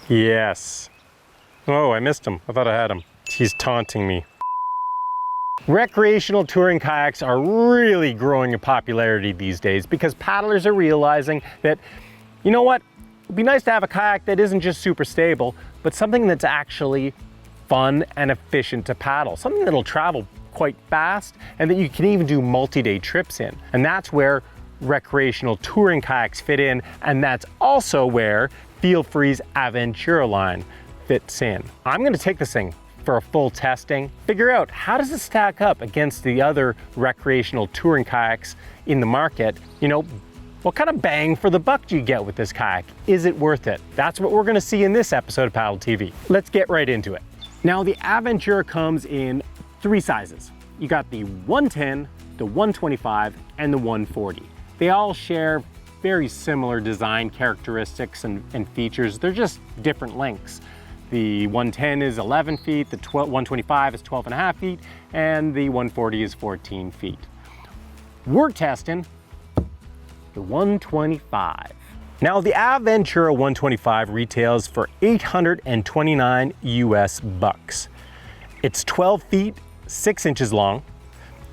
Yes. Oh, I missed him. I thought I had him. He's taunting me. Recreational touring kayaks are really growing in popularity these days because paddlers are realizing that, you know what, it'd be nice to have a kayak that isn't just super stable, but something that's actually fun and efficient to paddle, something that'll travel quite fast and that you can even do multi-day trips in. And that's where recreational touring kayaks fit in, and that's also where Feelfree's Aventura line fits in. I'm going to take this thing for a full testing, figure out how does it stack up against the other recreational touring kayaks in the market. You know, what kind of bang for the buck do you get with this kayak? Is it worth it? That's what we're going to see in this episode of Paddle TV. Let's get right into it. Now, the Aventura comes in 3 sizes. You got the 110, the 125, and the 140. They all share very similar design characteristics and features. They're just different lengths. The 110 is 11 feet, the 125 is 12.5 feet, and the 140 is 14 feet. We're testing the 125. Now, the Aventura 125 retails for $829 US bucks. It's 12 feet, 6 inches long,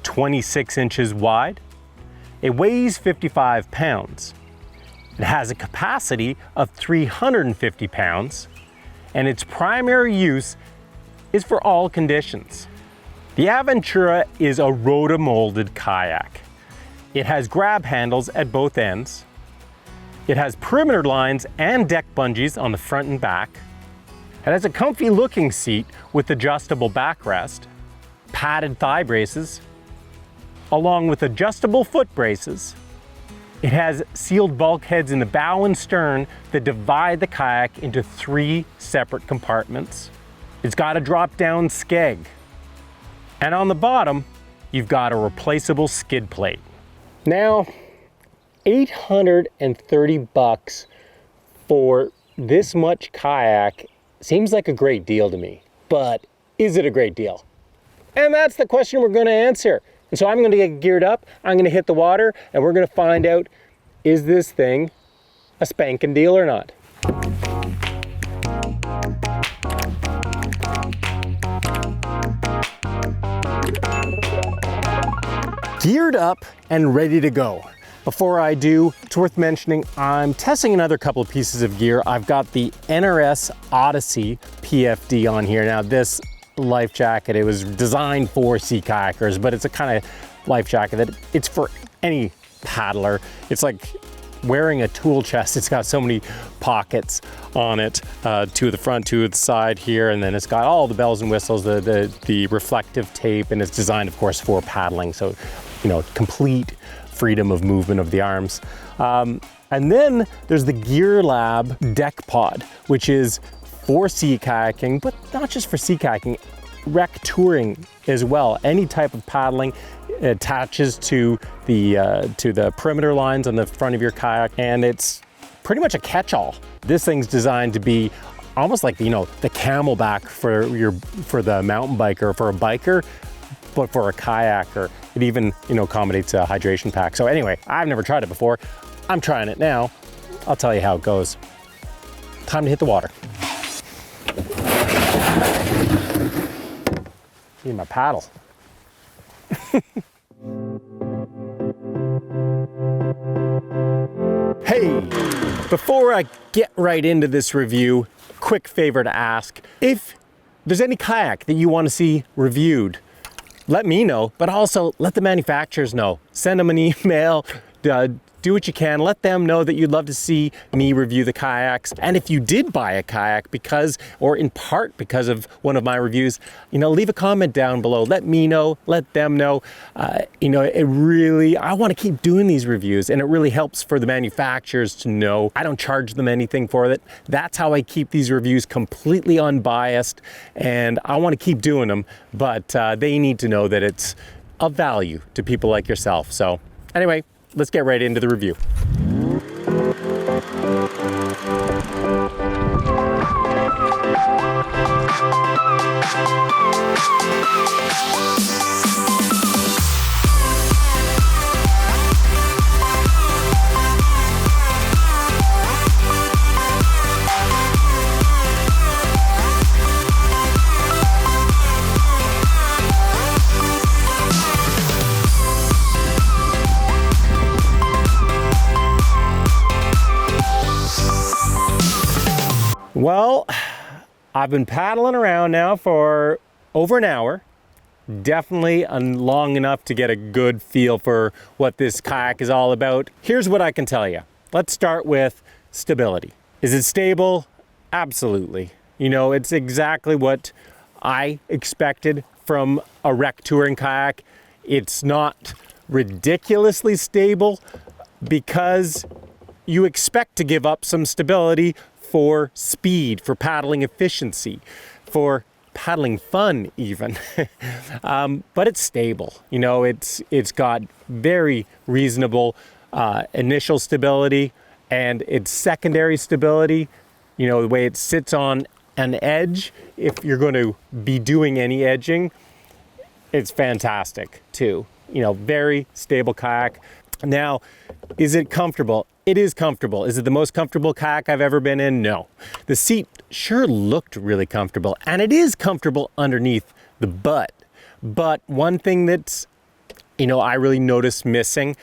26 inches wide. It weighs 55 pounds. It has a capacity of 350 pounds, and its primary use is for all conditions. The Aventura is a rotomolded kayak. It has grab handles at both ends. It has perimeter lines and deck bungees on the front and back. It has a comfy looking seat with adjustable backrest, padded thigh braces, along with adjustable foot braces. It has sealed bulkheads in the bow and stern that divide the kayak into 3 separate compartments. It's got a drop-down skeg. And on the bottom, you've got a replaceable skid plate. Now, $830 for this much kayak seems like a great deal to me, but is it a great deal? And that's the question we're going to answer. And so I'm going to get geared up, I'm going to hit the water, and we're going to find out, is this thing a spanking deal or not? Geared up and ready to go. Before I do, it's worth mentioning I'm testing another couple of pieces of gear. I've got the NRS Odyssey PFD on here. Now, this life jacket, it was designed for sea kayakers, but it's a kind of life jacket that it's for any paddler. It's like wearing a tool chest. It's got so many pockets on it, 2 at the front, 2 at the side here, and then it's got all the bells and whistles, the reflective tape, and it's designed, of course, for paddling. So, you know, complete freedom of movement of the arms. And then there's the Gear Lab Deck Pod, which is for sea kayaking, but not just for sea kayaking, rec touring as well. Any type of paddling attaches to the perimeter lines on the front of your kayak, and it's pretty much a catch-all. This thing's designed to be almost like, you know, the camelback for the mountain biker, for a biker, but for a kayaker. It even, you know, accommodates a hydration pack. So anyway, I've never tried it before. I'm trying it now. I'll tell you how it goes. Time to hit the water. Need my paddle. Hey, before I get right into this review, quick favor to ask. If there's any kayak that you want to see reviewed, let me know, but also let the manufacturers know. Send them an email, do what you can. Let them know that you'd love to see me review the kayaks. And if you did buy a kayak because, or in part because of one of my reviews, you know, leave a comment down below. Let me know, let them know. You know, I want to keep doing these reviews, and it really helps for the manufacturers to know. I don't charge them anything for it. That's how I keep these reviews completely unbiased, and I want to keep doing them, but they need to know that it's of value to people like yourself. So anyway, let's get right into the review. Well, I've been paddling around now for over an hour. Definitely long enough to get a good feel for what this kayak is all about. Here's what I can tell you. Let's start with stability. Is it stable? Absolutely. You know, it's exactly what I expected from a rec touring kayak. It's not ridiculously stable because you expect to give up some stability for speed, for paddling efficiency, for paddling fun even. But it's stable. You know, it's got very reasonable initial stability, and its secondary stability, you know, the way it sits on an edge, if you're going to be doing any edging, it's fantastic too. You know, very stable kayak. Now, is it comfortable? It is comfortable. Is it the most comfortable kayak I've ever been in? No. The seat sure looked really comfortable, and it is comfortable underneath the butt. But one thing that's, you know, I really noticed missing,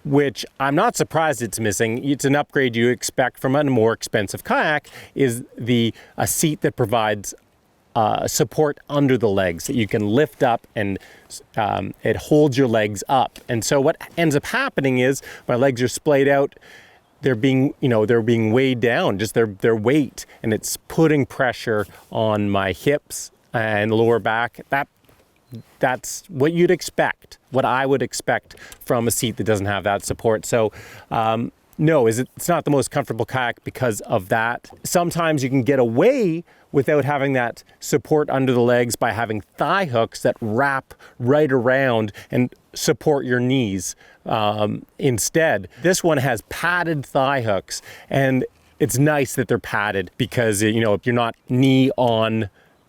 which I'm not surprised it's missing, it's an upgrade you expect from a more expensive kayak, is a seat that provides support under the legs that you can lift up, and it holds your legs up. And so what ends up happening is my legs are splayed out. They're being weighed down, just their weight, and it's putting pressure on my hips and lower back. That's what you'd expect, what I would expect from a seat that doesn't have that support. So no, it's not the most comfortable kayak because of that. Sometimes you can get away without having that support under the legs by having thigh hooks that wrap right around and support your knees instead. This one has padded thigh hooks, and it's nice that they're padded because, you know, if you're not knee on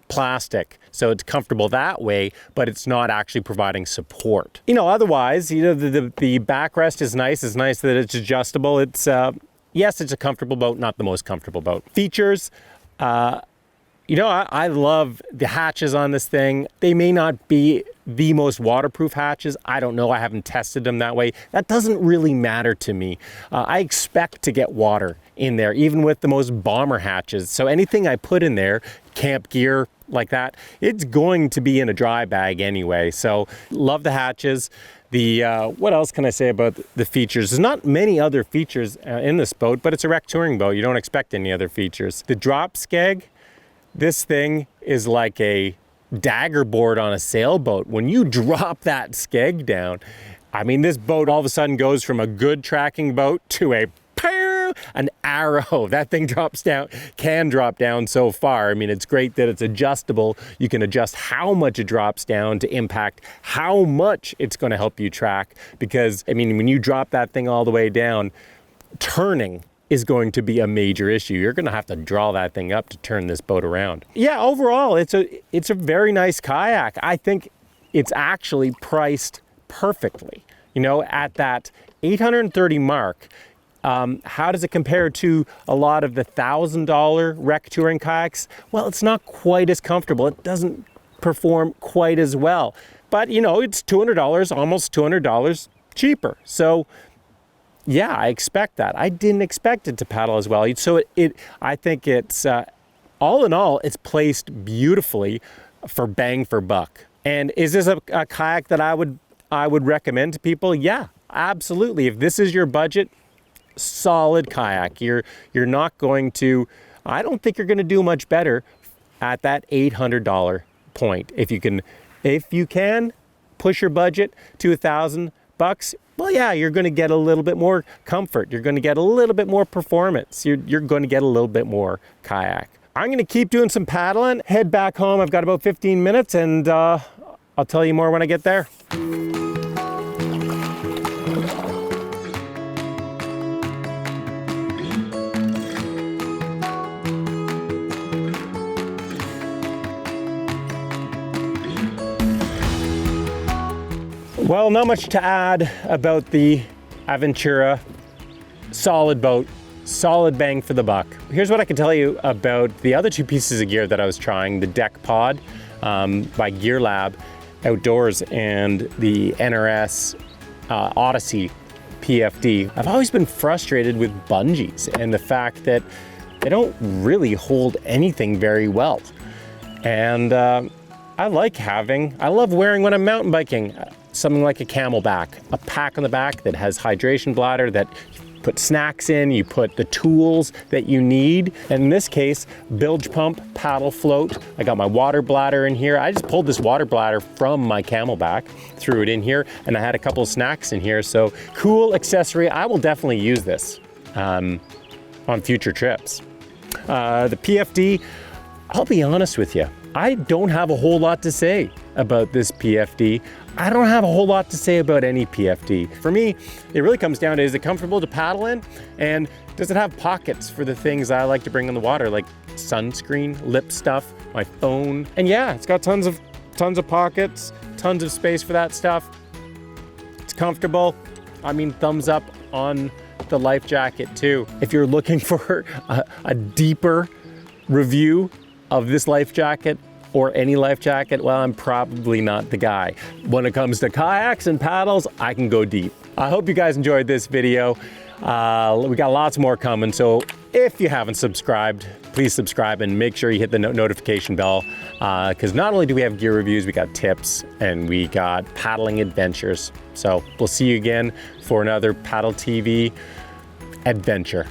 plastic, so it's comfortable that way, but it's not actually providing support. You know, otherwise, you know, the backrest is nice. It's nice that it's adjustable. It's yes, it's a comfortable boat, not the most comfortable boat. Features, you know, I love the hatches on this thing. They may not be the most waterproof hatches. I don't know. I haven't tested them that way. That doesn't really matter to me. I expect to get water in there, even with the most bomber hatches. So anything I put in there, camp gear like that, it's going to be in a dry bag anyway. So love the hatches. What else can I say about the features? There's not many other features in this boat, but it's a rec touring boat. You don't expect any other features. The drop skeg, this thing is like a dagger board on a sailboat. When you drop that skeg down, I mean, this boat all of a sudden goes from a good tracking boat to an arrow. That thing can drop down so far. I mean, it's great that it's adjustable. You can adjust how much it drops down to impact how much it's going to help you track. Because, I mean, when you drop that thing all the way down, turning is going to be a major issue. You're going to have to draw that thing up to turn this boat around. Yeah, overall, it's a very nice kayak. I think it's actually priced perfectly. You know, at that $830 mark, how does it compare to a lot of the $1,000 rec touring kayaks? Well, it's not quite as comfortable. It doesn't perform quite as well. But, you know, it's $200, almost $200 cheaper. So, yeah, I expect that. I didn't expect it to paddle as well. So I think it's, all in all, it's placed beautifully for bang for buck. And is this a kayak that I would recommend to people? Yeah, absolutely. If this is your budget, solid kayak. You're not going to, I don't think you're going to do much better at that $800 point. If you can push your budget to $1,000, well, yeah, you're going to get a little bit more comfort. You're going to get a little bit more performance. You're going to get a little bit more kayak. I'm going to keep doing some paddling, head back home. I've got about 15 minutes, and I'll tell you more when I get there. Well, not much to add about the Aventura. Solid boat, solid bang for the buck. Here's what I can tell you about the other two pieces of gear that I was trying, the deck pod by Gear Lab Outdoors and the NRS Odyssey PFD. I've always been frustrated with bungees and the fact that they don't really hold anything very well. And I love wearing when I'm mountain biking, something like a Camelback, a pack on the back that has hydration bladder, that you put snacks in, you put the tools that you need. And in this case, bilge pump, paddle float. I got my water bladder in here. I just pulled this water bladder from my Camelback, threw it in here, and I had a couple of snacks in here. So cool accessory. I will definitely use this on future trips. The PFD, I'll be honest with you, I don't have a whole lot to say about this PFD. I don't have a whole lot to say about any PFD. For me, it really comes down to, is it comfortable to paddle in? And does it have pockets for the things I like to bring in the water, like sunscreen, lip stuff, my phone? And yeah, it's got tons of pockets, tons of space for that stuff. It's comfortable. I mean, thumbs up on the life jacket too. If you're looking for a deeper review of this life jacket or any life jacket, well, I'm probably not the guy. When it comes to kayaks and paddles, I can go deep. I hope you guys enjoyed this video. We got lots more coming, so if you haven't subscribed, please subscribe and make sure you hit the notification bell, because not only do we have gear reviews, we got tips and we got paddling adventures. So we'll see you again for another Paddle TV adventure.